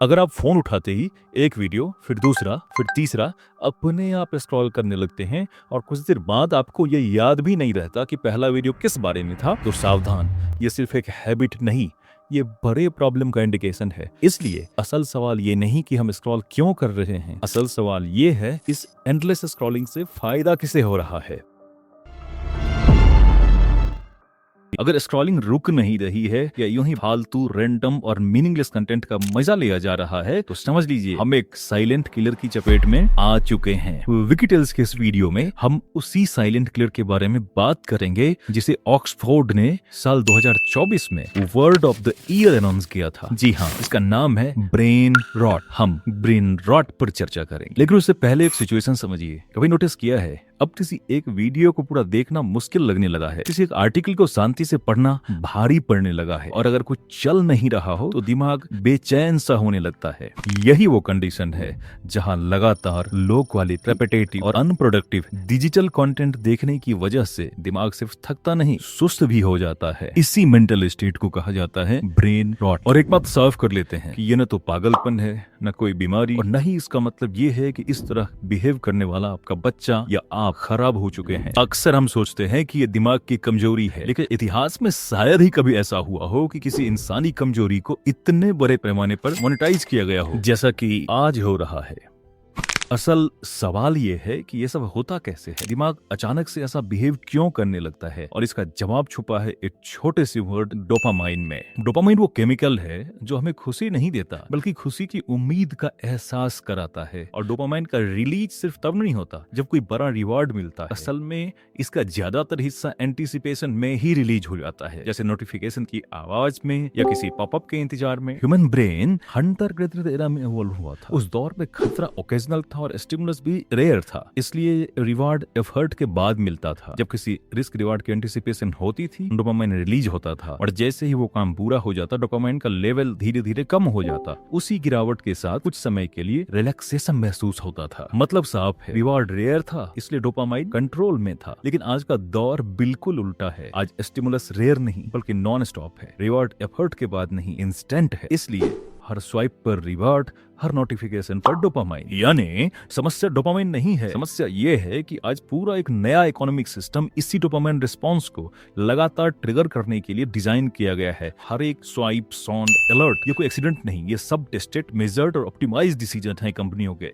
अगर आप फोन उठाते ही एक वीडियो, फिर दूसरा, फिर तीसरा अपने आप स्क्रॉल करने लगते हैं और कुछ देर बाद आपको ये याद भी नहीं रहता कि पहला वीडियो किस बारे में था, तो सावधान, ये सिर्फ एक हैबिट नहीं, ये बड़े प्रॉब्लम का इंडिकेशन है। इसलिए असल सवाल ये नहीं कि हम स्क्रॉल क्यों कर रहे हैं, असल सवाल ये है इस एंडलेस स्क्रॉलिंग से फायदा किसे हो रहा है। अगर स्क्रॉलिंग रुक नहीं रही है या यूं ही फालतू, रैंडम और मीनिंगलेस कंटेंट का मजा लिया जा रहा है, तो समझ लीजिए हम एक साइलेंट किलर की चपेट में आ चुके हैं। विकीटेल्स के इस वीडियो में हम उसी साइलेंट किलर के बारे में बात करेंगे जिसे ऑक्सफोर्ड ने साल 2024 में word of the year announce किया था। जी हाँ, इसका नाम है ब्रेन रॉट। हम ब्रेन रॉट पर चर्चा करेंगे, लेकिन उससे पहले एक सिचुएशन समझिए। कभी नोटिस किया है अब किसी एक वीडियो को पूरा देखना मुश्किल लगने लगा है, किसी एक आर्टिकल को शांति से पढ़ना भारी पड़ने लगा है, और अगर कुछ चल नहीं रहा हो तो दिमाग बेचैन सा होने लगता है। यही वो कंडीशन है जहां लगातार लो क्वालिटी, रेपिटेटिव और अनप्रोडक्टिव डिजिटल कंटेंट देखने की वजह से दिमाग सिर्फ थकता नहीं, सुस्त भी हो जाता है। इसी मेंटल स्टेट को कहा जाता है ब्रेन रॉट। और एक बात साफ कर लेते हैं कि ये न तो पागलपन है, न कोई बीमारी, और न ही इसका मतलब ये है कि इस तरह बिहेव करने वाला आपका बच्चा या आप खराब हो चुके हैं। अक्सर हम सोचते हैं कि ये दिमाग की कमजोरी है, लेकिन इतिहास में शायद ही कभी ऐसा हुआ हो कि किसी इंसानी कमजोरी को इतने बड़े पैमाने पर मोनेटाइज किया गया हो जैसा कि आज हो रहा है। असल सवाल ये है कि ये सब होता कैसे है, दिमाग अचानक से ऐसा बिहेव क्यों करने लगता है, और इसका जवाब छुपा है एक छोटे से वर्ड डोपामाइन में। डोपामाइन वो केमिकल है जो हमें खुशी नहीं देता, बल्कि खुशी की उम्मीद का एहसास कराता है। और डोपामाइन का रिलीज सिर्फ तब नहीं होता जब कोई बड़ा रिवॉर्ड मिलता है, असल में इसका ज्यादातर हिस्सा एंटीसिपेशन में ही रिलीज हो जाता है, जैसे नोटिफिकेशन की आवाज में या किसी पॉपअप के इंतजार में। Human brain Hunter gatherer era में इवॉल्व हुआ था। उस दौर में खतरा ओकेजनल था और स्टिमुलस भी रेयर था, इसलिए रिवार्ड एफर्ट के बाद मिलता था। जब किसी रिस्क रिवार्ड की एंटीसिपेशन होती थी, डोपामाइन रिलीज होता था, और जैसे ही वो काम पूरा हो जाता, डोपामाइन का लेवल धीरे धीरे कम हो जाता। उसी गिरावट के साथ कुछ समय के लिए रिलैक्सेशन महसूस होता था। मतलब साफ है, रिवार्ड रेयर था इसलिए डोपामाइन कंट्रोल में था। लेकिन आज का दौर बिल्कुल उल्टा है। आज स्टिमुलस रेयर नहीं बल्कि नॉन स्टॉप है, रिवार्ड एफर्ट के बाद नहीं, इंस्टेंट है। इसलिए हर स्वाइप पर रिवार्ड, हर नोटिफिकेशन पर डोपामाइन। यानी समस्या डोपामाइन नहीं है, समस्या ये है कि आज पूरा एक नया इकोनॉमिक सिस्टम इसी डोपामाइन रिस्पांस को लगातार ट्रिगर करने के लिए डिजाइन किया गया है। हर एक स्वाइप, साउंड, अलर्ट, ये कोई एक्सीडेंट नहीं, ये सब टेस्टेड, मेजर्ड और ऑप्टिमाइज्ड डिसीजन है कंपनियों के।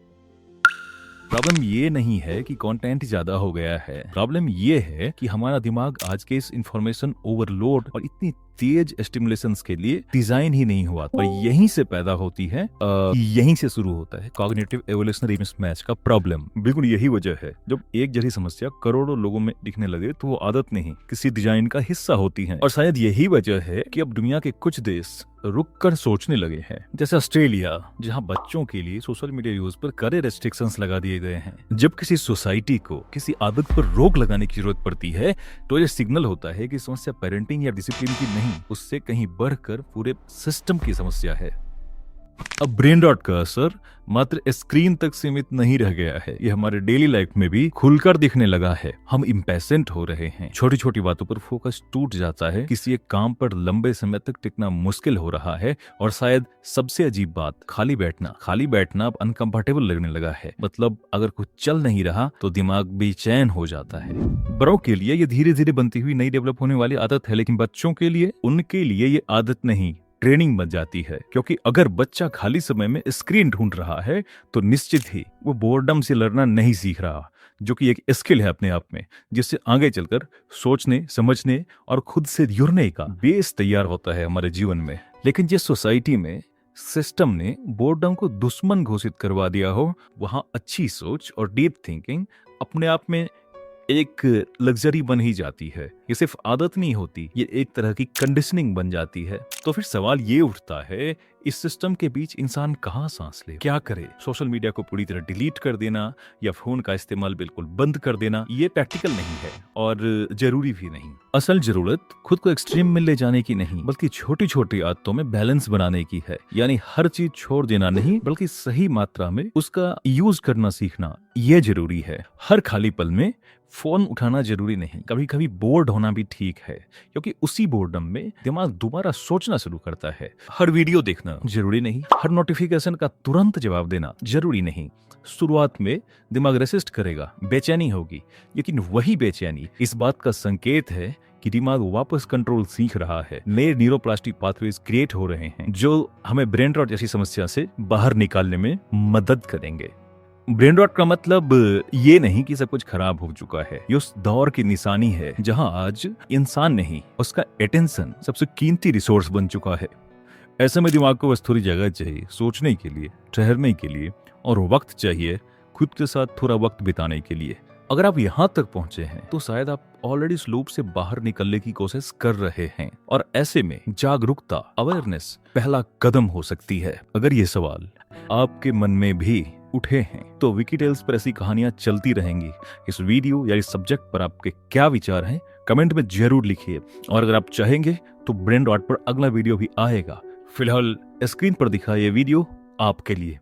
प्रॉब्लम ये नहीं है कि कंटेंट ज्यादा हो गया है, प्रॉब्लम ये है कि हमारा दिमाग आज के इस इंफॉर्मेशन ओवरलोड और इतनी तेज स्टिमुलेशंस के लिए डिजाइन ही नहीं हुआ। और यहीं से पैदा होती है, यहीं से शुरू होता है कॉग्निटिव एवोल्यूशनरी मिसमैच का प्रॉब्लम। बिल्कुल यही वजह है, जब एक जैसी समस्या करोड़ों लोगों में दिखने लगे तो वो आदत नहीं, किसी डिजाइन का हिस्सा होती है। और शायद यही वजह है कि अब दुनिया के कुछ देश रुक कर सोचने लगे हैं, जैसे ऑस्ट्रेलिया, जहां बच्चों के लिए सोशल मीडिया यूज पर कड़े रेस्ट्रिक्शंस लगा दिए गए हैं। जब किसी सोसाइटी को किसी आदत पर रोक लगाने की जरूरत पड़ती है, तो ये सिग्नल होता है कि समस्या पेरेंटिंग या डिसिप्लिन की नहीं, उससे कहीं बढ़कर पूरे सिस्टम की समस्या है। अब ब्रेन रॉट का असर मात्र स्क्रीन तक सीमित नहीं रह गया है, ये हमारे डेली लाइफ में भी खुलकर दिखने लगा है। हम इम्पेशेंट हो रहे हैं, छोटी छोटी बातों पर फोकस टूट जाता है, किसी एक काम पर लंबे समय तक टिकना मुश्किल हो रहा है, और शायद सबसे अजीब बात, खाली बैठना अब अनकंफर्टेबल लगने लगा है। मतलब अगर कुछ चल नहीं रहा तो दिमाग बेचैन हो जाता है। बड़ों के लिए ये धीरे धीरे बनती हुई नई डेवलप होने वाली आदत है, लेकिन बच्चों के लिए, उनके लिए ये आदत नहीं, ट्रेनिंग बन जाती है। क्योंकि अगर बच्चा खाली समय में स्क्रीन ढूंढ रहा है तो निश्चित ही वो बोर्डम से लड़ना नहीं सीख रहा, जो कि एक स्किल है अपने आप में, जिससे आगे चलकर सोचने, समझने और खुद से जुड़ने का बेस तैयार होता है हमारे जीवन में। लेकिन जिस सोसाइटी में सिस्टम ने बोर्डम को दुश्मन घोषित करवा दिया हो, वहां अच्छी सोच और डीप थिंकिंग अपने आप में एक लग्जरी बन ही जाती है। ये सिर्फ आदत नहीं होती, ये एक तरह की कंडीशनिंग बन जाती है। तो फिर सवाल ये उठता है, इस सिस्टम के बीच इंसान कहाँ सांस ले, क्या करे? सोशल मीडिया को पूरी तरह डिलीट कर देना या फोन का इस्तेमाल बिल्कुल बंद कर देना, ये प्रैक्टिकल नहीं है और जरूरी भी नहीं। असल जरूरत खुद को एक्सट्रीम में ले जाने की नहीं, बल्कि छोटी छोटी आदतों में बैलेंस बनाने की है। यानी हर चीज छोड़ देना नहीं, बल्कि सही मात्रा में उसका यूज करना सीखना, ये जरूरी है। हर खाली पल में फोन उठाना जरूरी नहीं, कभी कभी बोर्ड होना भी ठीक है, क्योंकि उसी बोर्डम में दिमाग दोबारा सोचना शुरू करता है। हर वीडियो देखना जरूरी नहीं, हर नोटिफिकेशन का तुरंत जवाब देना जरूरी नहीं। शुरुआत में दिमाग रेसिस्ट करेगा, बेचैनी होगी, लेकिन वही बेचैनी इस बात का संकेत है कि दिमाग वापस कंट्रोल सीख रहा है। नए न्यूरोप्लास्टिक पाथवेज क्रिएट हो रहे हैं जो हमें ब्रेन रॉट जैसी समस्या से बाहर निकालने में मदद करेंगे। ब्रेन रॉट का मतलब ये नहीं कि सब कुछ खराब हो चुका है, ये उस दौर की निशानी है जहां आज इंसान नहीं, उसका अटेंशन सबसे कीमती रिसोर्स बन चुका है। ऐसे में दिमाग को बस थोड़ी जगह चाहिए सोचने के लिए, ठहरने के लिए, और वक्त चाहिए खुद के साथ थोड़ा वक्त बिताने के लिए। अगर आप यहाँ तक पहुंचे हैं तो शायद आप ऑलरेडी इस लूप से बाहर निकलने की कोशिश कर रहे हैं, और ऐसे में जागरूकता, अवेयरनेस पहला कदम हो सकती है। अगर ये सवाल आपके मन में भी उठे हैं तो विकीटेल्स पर ऐसी कहानियां चलती रहेंगी। इस वीडियो या इस सब्जेक्ट पर आपके क्या विचार हैं कमेंट में जरूर लिखिए, और अगर आप चाहेंगे तो ब्रेन रॉट पर अगला वीडियो भी आएगा। फिलहाल स्क्रीन पर दिखा ये वीडियो आपके लिए।